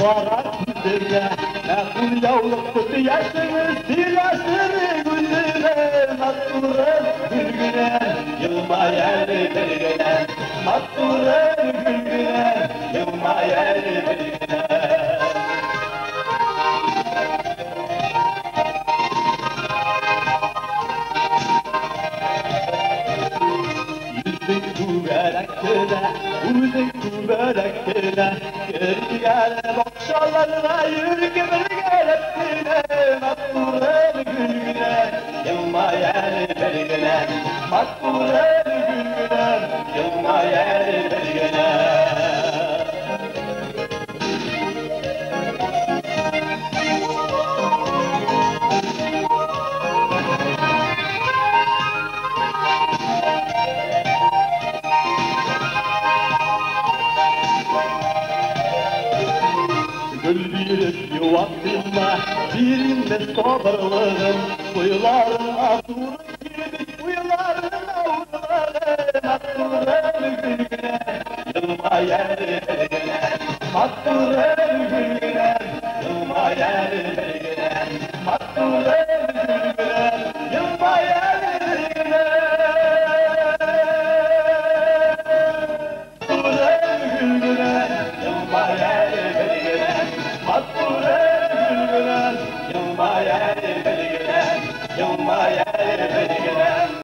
varar kuzeye. Mekul yavluk tutu yaşını silasını güldüre. Makturen gülgüne, yılma yerli bir güne. Makturen gülgüne, yılma yerli bir güne. Uzun kuberekkine, geri gel bakşalarına yürü gibi geleptine. Makbulen gülgüne, yılma yer belgine. Makbulen gülgüne, yılma yer belgine. Gülbirip yuvaklığımda birinde sabırlığım. Kuyuların ağzını girdik, kuyuların avruları. Makbulen gülgüne, yılma yer